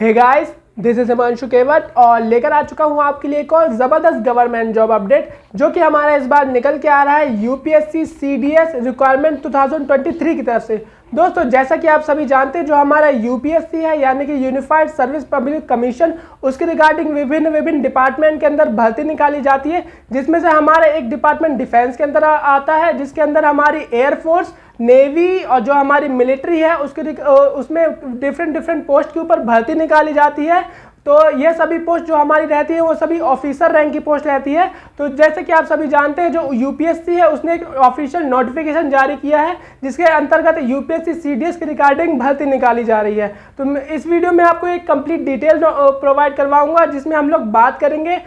Hey guys, this is Himanshu Kewat और लेकर आ चुका हूं आपके लिए एक और ज़बरदस्त गवर्नमेंट जॉब अपडेट जो कि हमारा इस बार निकल के आ रहा है यूपीएससी सीडीएस रिक्वायरमेंट 2023 की तरफ से। दोस्तों, जैसा कि आप सभी जानते हैं, जो हमारा यूपीएससी है यानी कि यूनिफाइड सर्विस पब्लिक कमीशन, उसके रिगार्डिंग विभिन्न डिपार्टमेंट के अंदर भर्ती निकाली जाती है, जिसमें से हमारा एक डिपार्टमेंट डिफेंस के अंदर आता है, जिसके अंदर हमारी एयरफोर्स, नेवी और जो हमारी मिलिट्री है उसमें डिफरेंट पोस्ट के ऊपर भर्ती निकाली जाती है। तो ये सभी पोस्ट जो हमारी रहती है वो सभी ऑफिसर रैंक की पोस्ट रहती है। तो जैसे कि आप सभी जानते हैं, जो यूपीएससी है उसने एक ऑफिशियल नोटिफिकेशन जारी किया है जिसके अंतर्गत यूपीएससी सीडीएस की रिगार्डिंग भर्ती निकाली जा रही है। तो इस वीडियो में आपको एक कंप्लीट डिटेल प्रोवाइड करवाऊंगा जिसमें हम लोग बात करेंगे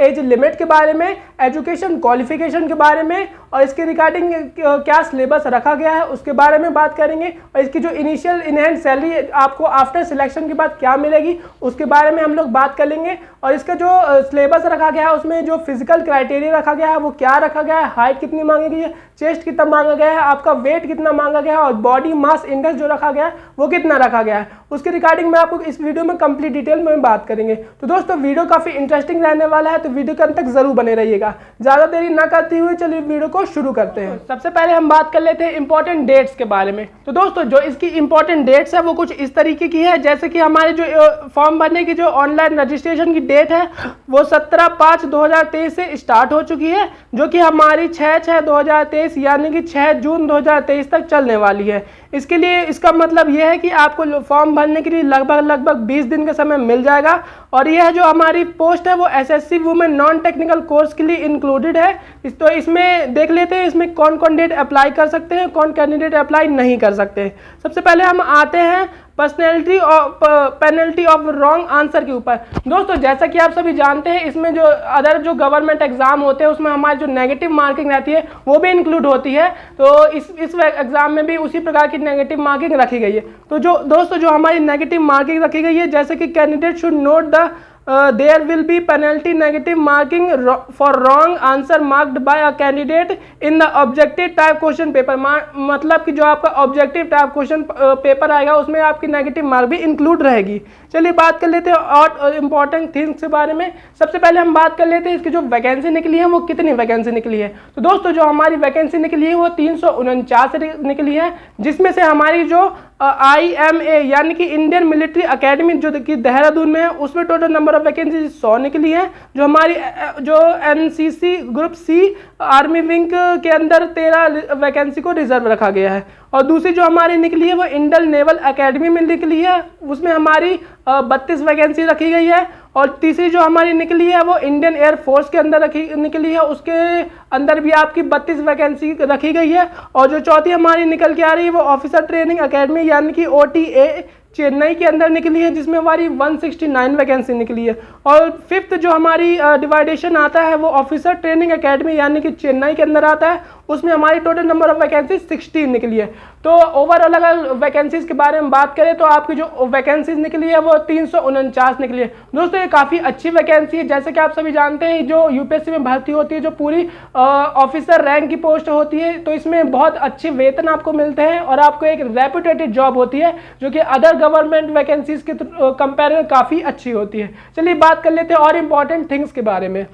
एज लिमिट के बारे में, एजुकेशन क्वालिफिकेशन के बारे में और इसके रिगार्डिंग क्या सिलेबस रखा गया है उसके बारे में बात करेंगे, और इसकी जो इनिशियल इन हैंड सैलरी आपको आफ्टर सिलेक्शन के बाद क्या मिलेगी उसके बारे में हम लोग बात कर लेंगे। और इसका जो सिलेबस रखा गया है उसमें जो फिजिकल क्राइटेरिया रखा गया है वो क्या रखा गया है, हाइट कितनी मांगी गई है, चेस्ट कितना मांगा गया है, आपका वेट कितना मांगा गया है और बॉडी मास इंडेक्स जो रखा गया है वो कितना रखा गया है, उसके रिगार्डिंग में आपको इस वीडियो में कंप्लीट डिटेल में बात करेंगे। तो दोस्तों, वीडियो काफी इंटरेस्टिंग रहने वाला है, तो वीडियो के अंत तक जरूर बने रहिएगा। ज्यादा देरी ना करते हुए चलिए वीडियो को शुरू करते हैं। सबसे पहले हम बात कर लेते हैं इंपॉर्टेंट डेट्स के बारे में। तो दोस्तों, जो इसकी इंपॉर्टेंट डेट्स है वो कुछ इस तरीके की है, जैसे कि हमारे जो फॉर्म भरने की जो ऑनलाइन रजिस्ट्रेशन की डेट है वो 17/5/2023 से स्टार्ट हो चुकी है, जो कि हमारी 6/6/2023 यानी कि 6 जून 2023 तक चलने वाली है। इसके लिए इसका मतलब यह है कि आपको फॉर्म भरने के लिए लगभग 20 दिन का समय मिल जाएगा। और यह जो हमारी पोस्ट है वो SSC women non technical course के लिए इंक्लूडेड है। तो इसमें देख लेते हैं इसमें कौन कैंडिडेट अप्लाई कर सकते हैं, कौन कैंडिडेट अप्लाई नहीं कर सकते। सबसे पहले हम आते हैं पेनल्टी ऑफ रॉन्ग आंसर के ऊपर। दोस्तों, जैसा कि आप सभी जानते हैं, इसमें जो अदर जो गवर्नमेंट एग्जाम होते हैं उसमें हमारी जो नेगेटिव मार्किंग रहती है वो भी इंक्लूड होती है। तो इस एग्जाम में भी उसी प्रकार की नेगेटिव मार्किंग रखी गई है। तो जो दोस्तों जो हमारी नेगेटिव मार्किंग रखी गई है, जैसे कि candidate should note the there will be penalty negative marking for wrong answer marked by a candidate in the objective type question paper। मतलब कि जो आपका ऑब्जेक्टिव टाइप क्वेश्चन पेपर आएगा उसमें आपकी नेगेटिव मार्क भी इंक्लूड रहेगी। चलिए बात कर लेते हैं और इम्पॉर्टेंट थिंग्स के बारे में। सबसे पहले हम बात कर लेते हैं इसकी जो वैकेंसी निकली है वो कितनी वैकेंसी निकली है। तो दोस्तों, जो हमारी वैकेंसी निकली है वो 349 निकली है, जिसमें से हमारी जो IMA यानी कि इंडियन मिलिट्री एकेडमी जो कि देहरादून में है उसमें टोटल नंबर ऑफ वैकेंसी 100 निकली है। जो हमारी जो NCC group C army wing के अंदर 13 वैकेंसी को रिजर्व रखा गया है। और दूसरी जो हमारी निकली है वो इंडियन नेवल एकेडमी में निकली है, उसमें हमारी 32 वैकेंसी रखी गई है। और तीसरी जो हमारी निकली है वो इंडियन एयर फोर्स के अंदर निकली है, उसके अंदर भी आपकी 32 वैकेंसी रखी गई है। और जो चौथी हमारी निकल के आ रही है वो ऑफिसर ट्रेनिंग एकेडमी यानी कि OTA चेन्नई के अंदर निकली है, जिसमें हमारी 169 वैकेंसी निकली है। और फिफ्थ जो हमारी डिवाइडेशन आता है वो ऑफिसर ट्रेनिंग एकेडमी यानी कि चेन्नई के अंदर आता है, उसमें हमारी टोटल नंबर ऑफ वैकेंसी 16 निकली है। तो ओवरऑल अगर वैकेंसीज के बारे में बात करें तो आपकी जो वैकेंसीज निकली है वो 349 निकली है। दोस्तों, ये काफ़ी अच्छी वैकेंसी है। जैसे कि आप सभी जानते हैं, जो यूपीएससी में भर्ती होती है जो पूरी ऑफिसर रैंक की पोस्ट होती है, तो इसमें बहुत अच्छे वेतन आपको मिलते हैं और आपको एक रेपुटेटेड जॉब होती है जो कि अदर गवर्नमेंट वैकेंसीज के कंपेयर में काफ़ी अच्छी होती है। चलिए बात कर लेते हैं और इम्पॉर्टेंट थिंग्स के बारे में।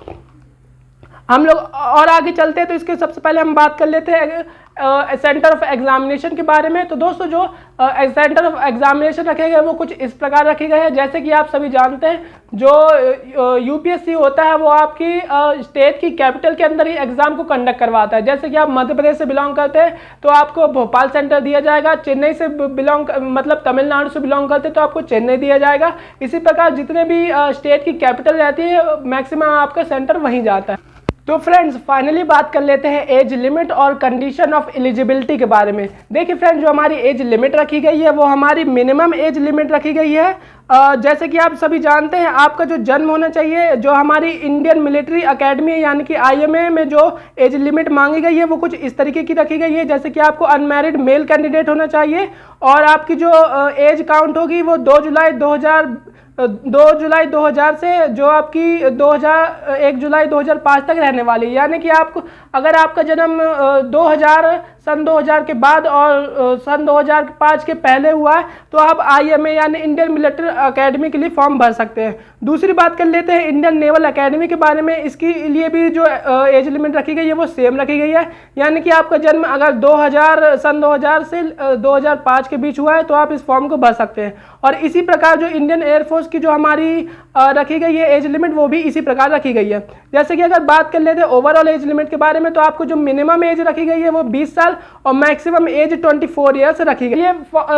हम लोग और आगे चलते हैं तो इसके सबसे पहले हम बात कर लेते हैं सेंटर ऑफ एग्जामिनेशन के बारे में। तो दोस्तों, जो सेंटर ऑफ एग्जामिनेशन रखे गए वो कुछ इस प्रकार रखे गए हैं। जैसे कि आप सभी जानते हैं, जो यूपीएससी होता है वो आपकी स्टेट की कैपिटल के अंदर ही एग्जाम को कंडक्ट करवाता है। जैसे कि आप मध्य प्रदेश से बिलोंग करते हैं तो आपको भोपाल सेंटर दिया जाएगा, चेन्नई से मतलब तमिलनाडु से बिलोंग करते हैं तो आपको चेन्नई दिया जाएगा। इसी प्रकार जितने भी स्टेट की कैपिटल रहती है मैक्सिमम आपका सेंटर वहीं जाता है। तो फ्रेंड्स, फाइनली बात कर लेते हैं एज लिमिट और कंडीशन ऑफ एलिजिबिलिटी के बारे में। देखिए फ्रेंड्स, जो हमारी एज लिमिट रखी गई है वो हमारी मिनिमम एज लिमिट रखी गई है। जैसे कि आप सभी जानते हैं, आपका जो जन्म होना चाहिए, जो हमारी इंडियन मिलिट्री एकेडमी यानी कि IMA में जो एज लिमिट मांगी गई है वो कुछ इस तरीके की रखी गई है। जैसे कि आपको अनमैरिड मेल कैंडिडेट होना चाहिए और आपकी जो एज काउंट होगी वो 2 जुलाई 2 जुलाई 2000 से जो आपकी 1 जुलाई 2005 तक रहने वाली है। यानी कि आपको अगर आपका जन्म 2000 के बाद और सन 2005 के पहले हुआ है तो आप IMA यानी इंडियन मिलिट्री एकेडमी के लिए फॉर्म भर सकते हैं। दूसरी बात कर लेते हैं इंडियन नेवल एकेडमी के बारे में। इसके लिए भी जो एज लिमिट रखी गई है वो सेम रखी गई है। यानी कि आपका जन्म अगर सन 2000 से 2005 के बीच हुआ है तो आप इस फॉर्म को भर सकते हैं। और इसी प्रकार जो इंडियन एयरफोर्स की जो हमारी रखी गई है एज लिमिट वो भी इसी प्रकार रखी गई है। जैसे कि अगर बात कर लेते हैं ओवरऑल एज लिमिट के बारे में तो आपको जो मिनिमम एज रखी गई है वो 20 साल और मैक्सिमम एज 24 ईयर्स रखी गई है।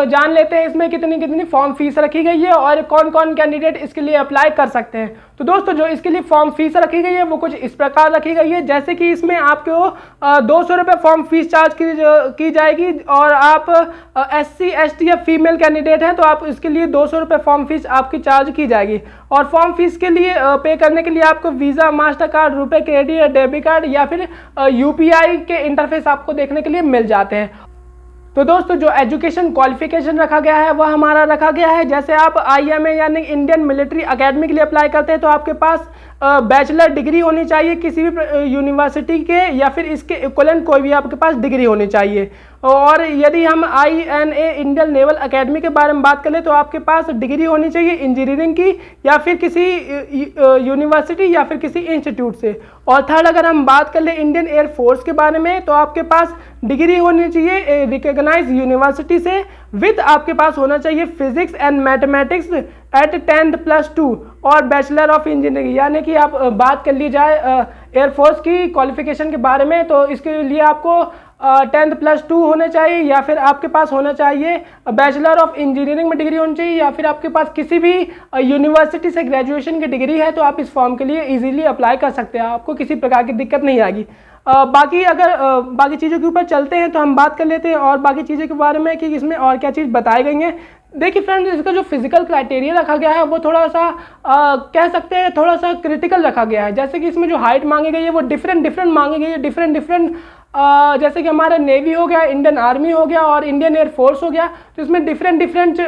जान लेते हैं इसमें कितनी फॉर्म फीस रखी गई है और कौन कौन कैंडिडेट इसके लिए अप्लाई कर सकते हैं। तो दोस्तों जो इसके लिए फॉर्म फीस रखी गई है वो कुछ इस प्रकार रखी गई है। जैसे कि इसमें आपको 200 रुपये फॉर्म फीस चार्ज की जाएगी और आप SC ST या फीमेल कैंडिडेट हैं तो आप इसके लिए 200 रुपये फॉर्म फीस आपकी चार्ज की जाएगी। और फॉर्म फीस के लिए पे करने के लिए आपको वीज़ा, मास्टर कार्ड, रुपए क्रेडिट या डेबिट कार्ड या फिर UPI के इंटरफेस आपको देखने के लिए मिल जाते हैं। तो दोस्तों जो एजुकेशन क्वालिफिकेशन रखा गया है वह हमारा रखा गया है, जैसे आप IMA यानी इंडियन मिलिट्री एकेडमी के लिए अप्लाई करते हैं तो आपके पास बैचलर डिग्री होनी चाहिए किसी भी यूनिवर्सिटी के या फिर इसके इक्विवेलेंट कोई भी आपके पास डिग्री होनी चाहिए। और यदि हम INA इंडियन नेवल एकेडमी के बारे में बात करें तो आपके पास डिग्री होनी चाहिए इंजीनियरिंग की या फिर किसी यूनिवर्सिटी या फिर किसी इंस्टीट्यूट से। और थर्ड अगर हम बात कर ले इंडियन एयरफोर्स के बारे में तो आपके पास डिग्री होनी चाहिए रिकॉग्नाइज यूनिवर्सिटी से विद आपके पास होना चाहिए फिजिक्स एंड मैथमेटिक्स एट 10+2 और बैचलर ऑफ इंजीनियरिंग। यानी कि आप बात कर ली जाए एयरफोर्स की क्वालिफिकेशन के बारे में तो इसके लिए आपको 10+2 होने चाहिए या फिर आपके पास होना चाहिए बैचलर ऑफ इंजीनियरिंग में डिग्री होनी चाहिए या फिर आपके पास किसी भी यूनिवर्सिटी से ग्रेजुएशन की डिग्री है तो आप इस फॉर्म के लिए इजीली अप्लाई कर सकते हैं, आपको किसी प्रकार की दिक्कत नहीं आएगी। बाकी चीज़ों के ऊपर चलते हैं तो हम बात कर लेते हैं और बाकी चीज़ों के बारे में कि इसमें और क्या चीज़ बताई गई हैं। देखिए फ्रेंड्स इसका जो फिजिकल क्राइटेरिया रखा गया है वो थोड़ा सा कह सकते हैं थोड़ा सा क्रिटिकल रखा गया है। जैसे कि इसमें जो हाइट मांगी गई है वो डिफरेंट मांगी गई है, डिफरेंट जैसे कि हमारा नेवी हो गया, इंडियन आर्मी हो गया और इंडियन एयरफोर्स हो गया तो इसमें डिफरेंट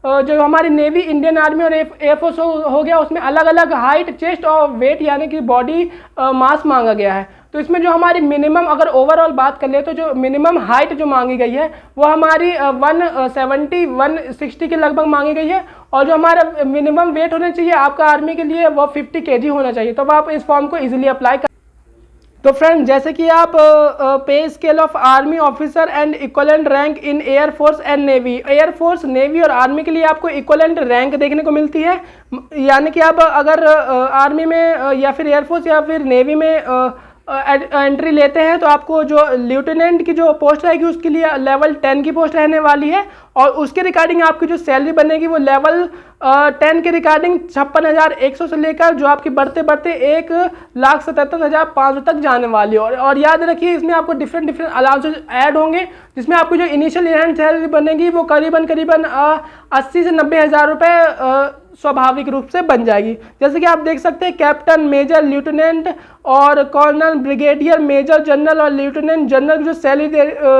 जो हमारी नेवी, इंडियन आर्मी और एयरफोर्स हो गया उसमें अलग अलग हाइट, चेस्ट और वेट यानी कि बॉडी मास मांगा गया है। तो इसमें जो हमारी मिनिमम अगर ओवरऑल बात कर ले तो जो मिनिमम हाइट जो मांगी गई है वो हमारी 160 के लगभग मांगी गई है और जो हमारा मिनिमम वेट होना चाहिए आपका आर्मी के लिए वो 50 kg होना चाहिए। तो आप इस फॉर्म को इजीली अप्लाई कर। तो फ्रेंड जैसे कि आप पे scale of army officer and equivalent rank in air force and navy, air force, navy और आर्मी के लिए आपको इक्वलेंट रैंक देखने को मिलती है। यानी कि आप अगर आर्मी में या फिर एयरफोर्स या फिर नेवी में एंट्री लेते हैं तो आपको जो लेफ्टिनेंट की जो पोस्ट रहेगी उसके लिए लेवल 10 की पोस्ट रहने वाली है और उसके रिगार्डिंग आपकी जो सैलरी बनेगी वो लेवल 10 के रिगार्डिंग 56,100 से लेकर जो आपकी बढ़ते 1,77,500 तक जाने वाली है। और याद रखिए इसमें आपको डिफरेंट अलाउंसेस ऐड होंगे जिसमें आपको जो इनिशियल ईयर सैलरी बनेगी वो करीबन 80 से 90 हज़ार रुपये स्वाभाविक रूप से बन जाएगी। जैसे कि आप देख सकते हैं कैप्टन, मेजर, लेफ्टिनेंट और कर्नल, ब्रिगेडियर, मेजर, जनरल और लेफ्टिनेंट जनरल की जो सैलरी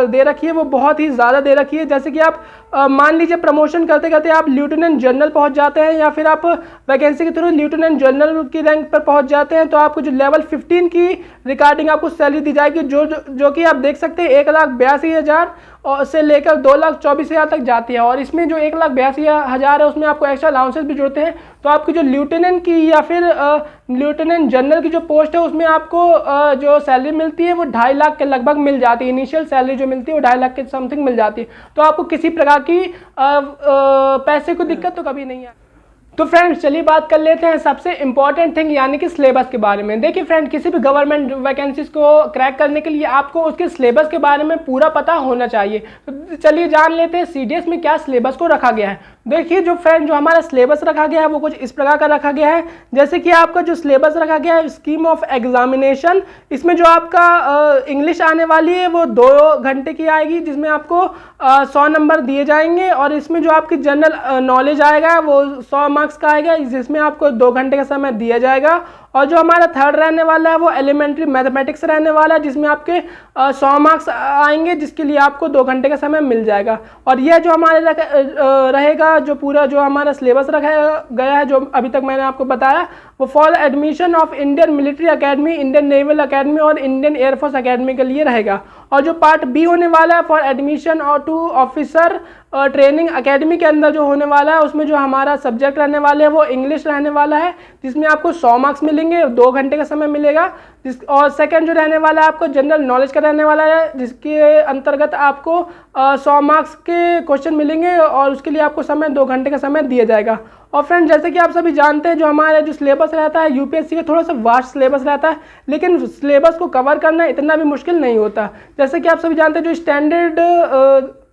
दे रखी है वो बहुत ही ज़्यादा दे रखी है। जैसे कि आप मान लीजिए प्रमोशन करते करते आप लेफ्टिनेंट जनरल पहुंच जाते हैं या फिर आप वैकेंसी के थ्रू लेफ्टिनेंट जनरल की रैंक पर पहुंच जाते हैं तो आपको जो लेवल 15 की रिगार्डिंग आपको सैलरी दी जाएगी जो कि आप देख सकते हैं 1,82,000 और से लेकर 2,24,000 तक जाती है। और इसमें जो 1,82,000 है उसमें आपको एक्स्ट्रा अलाउंसेस भी जुड़ते हैं। तो आपकी जो लेफ्टिनेंट की या फिर लेफ्टिनेंट जनरल की जो पोस्ट है उसमें आपको जो सैलरी मिलती है वो 2.5 लाख के लगभग मिल जाती है। इनिशियल सैलरी जो मिलती है वो 2.5 लाख के समथिंग मिल जाती है। तो आपको किसी प्रकार की पैसे को दिक्कत तो कभी नहीं है। तो फ्रेंड्स चलिए बात कर लेते हैं सबसे इंपॉर्टेंट थिंग यानी कि सिलेबस के बारे में। देखिए फ्रेंड किसी भी गवर्नमेंट वैकेंसीज को क्रैक करने के लिए आपको उसके सिलेबस के बारे में पूरा पता होना चाहिए। तो चलिए जान लेते हैं CDS में क्या सिलेबस को रखा गया है। देखिए जो फ्रेंड जो हमारा सिलेबस रखा गया है वो कुछ इस प्रकार का रखा गया है। जैसे कि आपका जो सिलेबस रखा गया है स्कीम ऑफ एग्जामिनेशन, इसमें जो आपका इंग्लिश आने वाली है वो 2 घंटे की आएगी जिसमें आपको 100 नंबर दिए जाएंगे और इसमें जो आपकी जनरल नॉलेज आएगा वो 100 मार्क्स का आएगा जिसमें आपको 2 घंटे का समय दिया जाएगा। और जो हमारा थर्ड रहने वाला है वो एलिमेंट्री मैथमेटिक्स रहने वाला है, जिसमें आपके 100 मार्क्स आएंगे, जिसके लिए आपको 2 घंटे का समय मिल जाएगा। और यह जो हमारे रहेगा, जो पूरा जो हमारा सिलेबस रखा गया है, जो अभी तक मैंने आपको बताया, वो for admission of Indian military academy, Indian naval academy और इंडियन एयरफोर्स अकेडमी के लिए रहेगा। और जो पार्ट बी होने वाला है फॉर एडमिशन और टू ऑफिसर ट्रेनिंग अकेडमी के अंदर जो होने वाला है, उसमें जो हमारा सब्जेक्ट रहने वाले हैं वो इंग्लिश रहने वाला है, जिसमें आपको 100 मार्क्स मिलेंगे, 2 घंटे का समय मिलेगा। और सेकंड जो रहने वाला है आपको जनरल नॉलेज का रहने वाला है, जिसके अंतर्गत आपको 100 मार्क्स के क्वेश्चन मिलेंगे और उसके लिए आपको समय 2 घंटे का समय दिया जाएगा। और फ्रेंड, जैसे कि आप सभी जानते हैं, जो हमारा जो सिलेबस रहता है यूपीएससी का थोड़ा सा वास्ट सिलेबस रहता है, लेकिन सिलेबस को कवर करना इतना भी मुश्किल नहीं होता। जैसे कि आप सभी जानते हैं, जो स्टैंडर्ड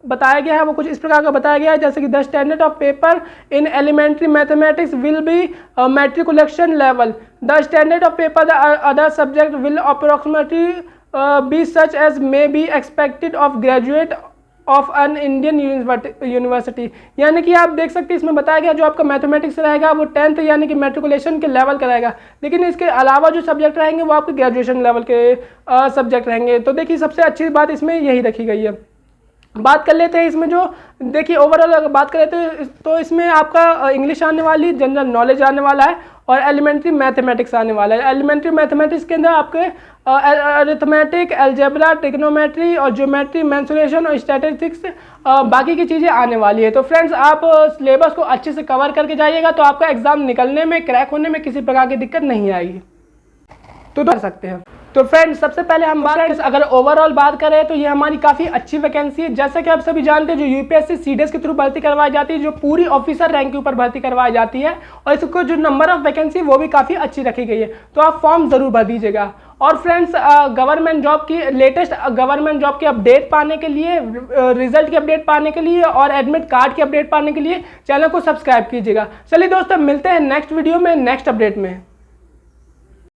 बताया गया है वो कुछ इस प्रकार का बताया गया है, जैसे कि the standard of paper in elementary mathematics will be matriculation level, the standard of paper the other subject will approximately be such as may be expected of graduate of an Indian university. यानी कि आप देख सकते हैं इसमें बताया गया जो आपका मैथमेटिक्स रहेगा वो 10th यानी कि मैट्रिकुलेशन के लेवल का रहेगा, लेकिन इसके अलावा जो सब्जेक्ट रहेंगे वो आपके ग्रेजुएशन लेवल के सब्जेक्ट रहेंगे। तो देखिए, सबसे अच्छी बात इसमें यही रखी गई है। बात कर लेते हैं इसमें, जो देखिए ओवरऑल अगर बात कर लेते हैं तो इसमें आपका इंग्लिश आने वाली, जनरल नॉलेज आने वाला है और एलिमेंट्री मैथमेटिक्स आने वाला है। एलिमेंट्री मैथमेटिक्स के अंदर आपके अरिथमेटिक, अलजेब्रा, ट्रिग्नोमेट्री और ज्योमेट्री, मेंसुरेशन और स्टैटिस्टिक्स बाकी की चीज़ें आने वाली है। तो फ्रेंड्स, आप सिलेबस को अच्छे से कवर करके जाइएगा तो आपका एग्जाम निकलने में, क्रैक होने में किसी प्रकार की दिक्कत नहीं आएगी। तो कर सकते हैं। तो फ्रेंड्स, सबसे पहले हम अगर ओवरऑल बात करें तो ये हमारी काफ़ी अच्छी वैकेंसी है। जैसा कि आप सभी जानते हैं, जो यूपीएससी सीडीएस के थ्रू भर्ती करवाई जाती है, जो पूरी ऑफिसर रैंक के ऊपर भर्ती करवाई जाती है, और इसको जो नंबर ऑफ वैकेंसी वो भी काफ़ी अच्छी रखी गई है। तो आप फॉर्म ज़रूर भर दीजिएगा। और फ्रेंड्स, गवर्नमेंट जॉब की लेटेस्ट गवर्नमेंट जॉब की अपडेट पाने के लिए, रिजल्ट की अपडेट पाने के लिए और एडमिट कार्ड की अपडेट पाने के लिए चैनल को सब्सक्राइब कीजिएगा। चलिए दोस्तों, मिलते हैं नेक्स्ट वीडियो में नेक्स्ट अपडेट में।